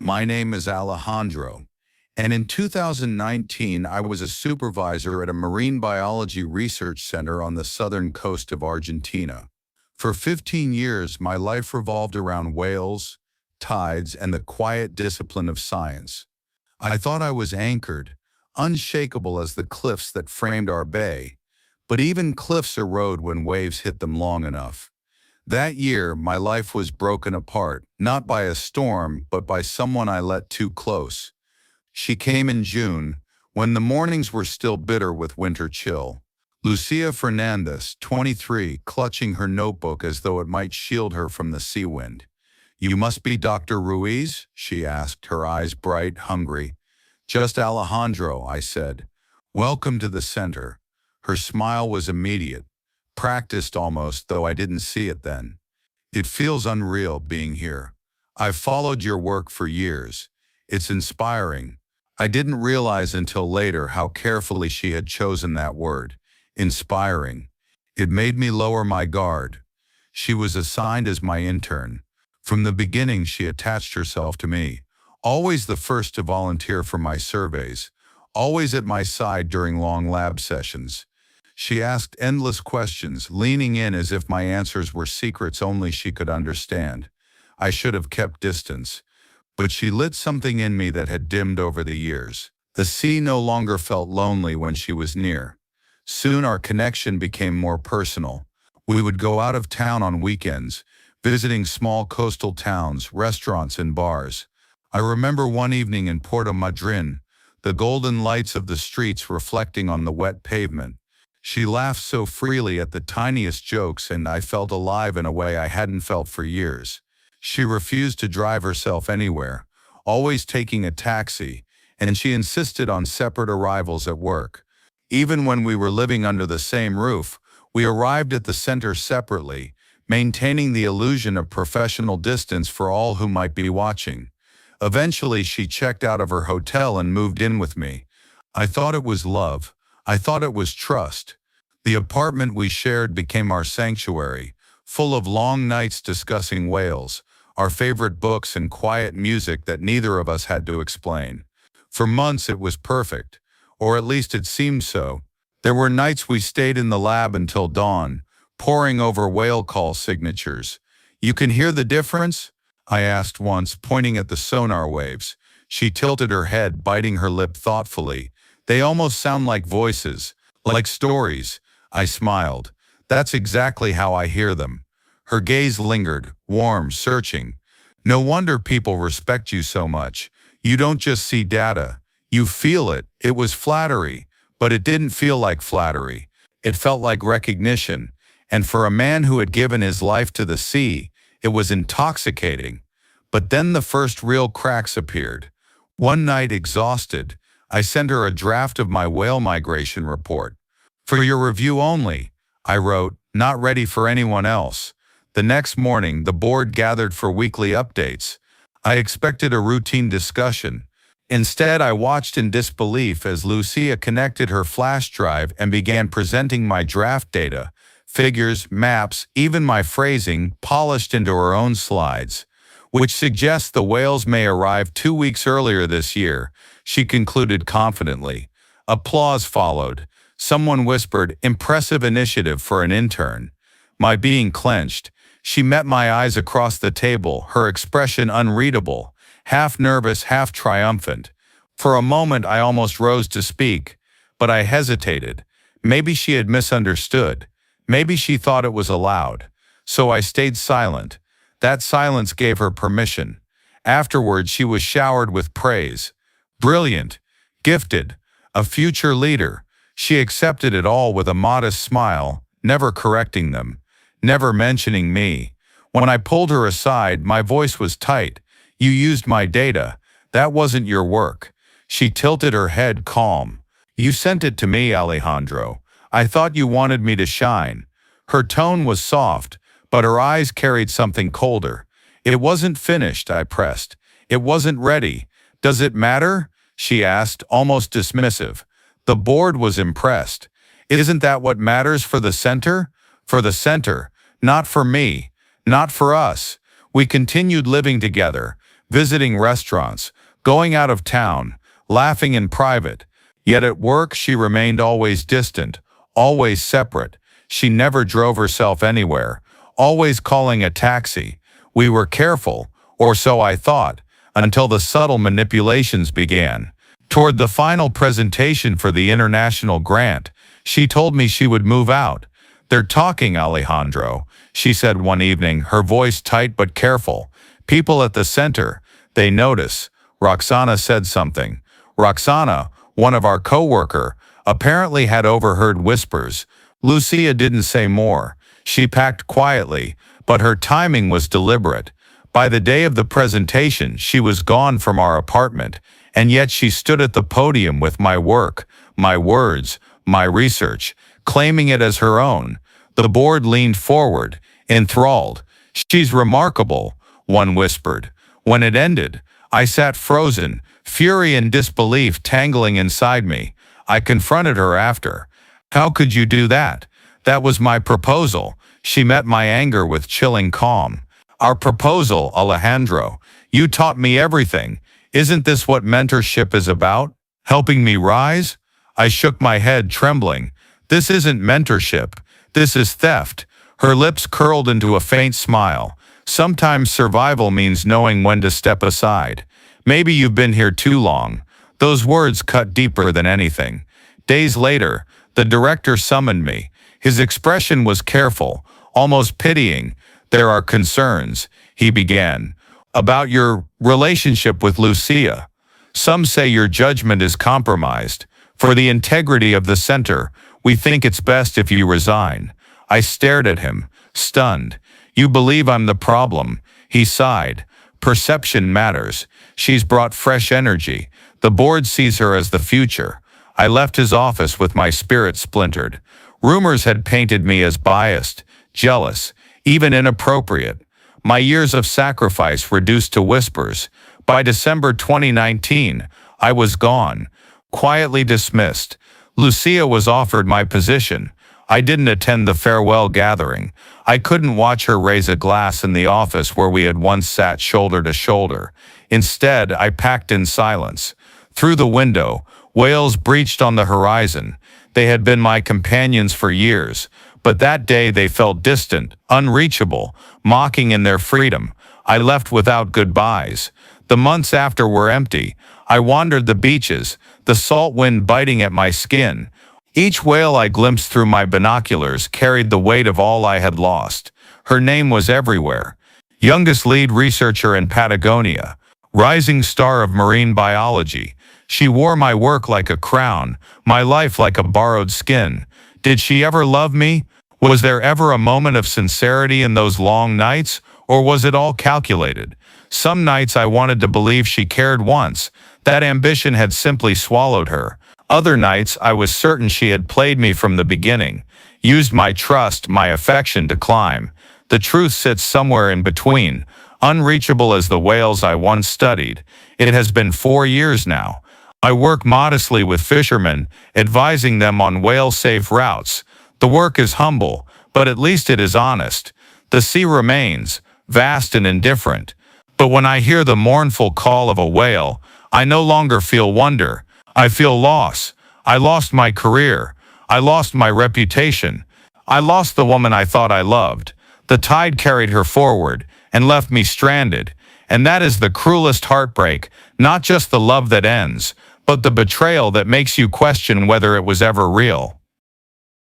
My name is Alejandro, and in 2019 I was a supervisor at a marine biology research center on the southern coast of Argentina. For 15 years, my life revolved around whales, tides, and the quiet discipline of science. I thought I was anchored, unshakable as the cliffs that framed our bay, but even cliffs erode when waves hit them long enough. That year, my life was broken apart, not by a storm, but by someone I let too close. She came in June, when the mornings were still bitter with winter chill. Lucía Fernandez, 23, clutching her notebook as though it might shield her from the sea wind. "You must be Dr. Ruiz?" she asked, her eyes bright, hungry. "Just Alejandro," I said. "Welcome to the center." Her smile was immediate, practiced almost, though I didn't see it then. "It feels unreal being here. I've followed your work for years. It's inspiring." I didn't realize until later how carefully she had chosen that word, inspiring. It made me lower my guard. She was assigned as my intern. From the beginning, she attached herself to me, always the first to volunteer for my surveys, always at my side during long lab sessions. She asked endless questions, leaning in as if my answers were secrets only she could understand. I should have kept distance, but she lit something in me that had dimmed over the years. The sea no longer felt lonely when she was near. Soon our connection became more personal. We would go out of town on weekends, visiting small coastal towns, restaurants, and bars. I remember one evening in Puerto Madryn, the golden lights of the streets reflecting on the wet pavement. She laughed so freely at the tiniest jokes, and I felt alive in a way I hadn't felt for years. She refused to drive herself anywhere, always taking a taxi, and she insisted on separate arrivals at work. Even when we were living under the same roof, we arrived at the center separately, maintaining the illusion of professional distance for all who might be watching. Eventually, she checked out of her hotel and moved in with me. I thought it was love. I thought it was trust. The apartment we shared became our sanctuary, full of long nights discussing whales, our favorite books, and quiet music that neither of us had to explain. For months it was perfect, or at least it seemed so. There were nights we stayed in the lab until dawn, poring over whale call signatures. "You can hear the difference?" I asked once, pointing at the sonar waves. She tilted her head, biting her lip thoughtfully. "They almost sound like voices, like stories." I smiled. "That's exactly how I hear them." Her gaze lingered, warm, searching. "No wonder people respect you so much. You don't just see data. You feel it." It was flattery, but it didn't feel like flattery. It felt like recognition. And for a man who had given his life to the sea, it was intoxicating. But then the first real cracks appeared. One night, exhausted, I sent her a draft of my whale migration report. "For your review only," I wrote, not ready for anyone else. The next morning, the board gathered for weekly updates. I expected a routine discussion. Instead, I watched in disbelief as Lucía connected her flash drive and began presenting my draft data, figures, maps, even my phrasing, polished into her own slides. "Which suggests the whales may arrive 2 weeks earlier this year," she concluded confidently. Applause followed. Someone whispered, "Impressive initiative for an intern." My being clenched. She met my eyes across the table, her expression unreadable, half nervous, half triumphant. For a moment I almost rose to speak, but I hesitated. Maybe she had misunderstood. Maybe she thought it was allowed. So I stayed silent. That silence gave her permission. Afterwards, she was showered with praise. Brilliant, gifted, a future leader. She accepted it all with a modest smile, never correcting them, never mentioning me. When I pulled her aside, my voice was tight. "You used my data. That wasn't your work." She tilted her head, calm. "You sent it to me, Alejandro. I thought you wanted me to shine." Her tone was soft, but her eyes carried something colder. "It wasn't finished," I pressed. "It wasn't ready. Does it matter?" she asked, almost dismissive. The board was impressed. "Isn't that what matters for the center?" "For the center. Not for me. Not for us." We continued living together, visiting restaurants, going out of town, laughing in private. Yet at work she remained always distant, always separate. She never drove herself anywhere, always calling a taxi. We were careful, or so I thought, until the subtle manipulations began. Toward the final presentation for the international grant, she told me she would move out. "They're talking, Alejandro," she said one evening, her voice tight but careful. "People at the center, they notice." Roxana said something. Roxana, one of our co-worker, apparently had overheard whispers. Lucía didn't say more. She packed quietly, but her timing was deliberate. By the day of the presentation, she was gone from our apartment, and yet she stood at the podium with my work, my words, my research, claiming it as her own. The board leaned forward, enthralled. "She's remarkable," one whispered. When it ended, I sat frozen, fury and disbelief tangling inside me. I confronted her after. "How could you do that? That was my proposal." She met my anger with chilling calm. "Our proposal, Alejandro. You taught me everything. Isn't this what mentorship is about? Helping me rise?" I shook my head, trembling. "This isn't mentorship. This is theft." Her lips curled into a faint smile. "Sometimes survival means knowing when to step aside. Maybe you've been here too long." Those words cut deeper than anything. Days later, the director summoned me. His expression was careful, almost pitying. "There are concerns," he began, "about your relationship with Lucía. Some say your judgment is compromised. For the integrity of the center, we think it's best if you resign." I stared at him, stunned. "You believe I'm the problem?" He sighed. "Perception matters. She's brought fresh energy. The board sees her as the future." I left his office with my spirit splintered. Rumors had painted me as biased, jealous, even inappropriate. My years of sacrifice reduced to whispers. By December 2019, I was gone, quietly dismissed. Lucía was offered my position. I didn't attend the farewell gathering. I couldn't watch her raise a glass in the office where we had once sat shoulder to shoulder. Instead, I packed in silence. Through the window, whales breached on the horizon. They had been my companions for years, but that day they felt distant, unreachable, mocking in their freedom. I left without goodbyes. The months after were empty. I wandered the beaches, the salt wind biting at my skin. Each whale I glimpsed through my binoculars carried the weight of all I had lost. Her name was everywhere. Youngest lead researcher in Patagonia, rising star of marine biology. She wore my work like a crown, my life like a borrowed skin. Did she ever love me? Was there ever a moment of sincerity in those long nights, or was it all calculated? Some nights I wanted to believe she cared once, that ambition had simply swallowed her. Other nights I was certain she had played me from the beginning, used my trust, my affection to climb. The truth sits somewhere in between, unreachable as the whales I once studied. It has been 4 years now. I work modestly with fishermen, advising them on whale-safe routes. The work is humble, but at least it is honest. The sea remains, vast and indifferent. But when I hear the mournful call of a whale, I no longer feel wonder. I feel loss. I lost my career. I lost my reputation. I lost the woman I thought I loved. The tide carried her forward and left me stranded. And that is the cruelest heartbreak, not just the love that ends, but the betrayal that makes you question whether it was ever real.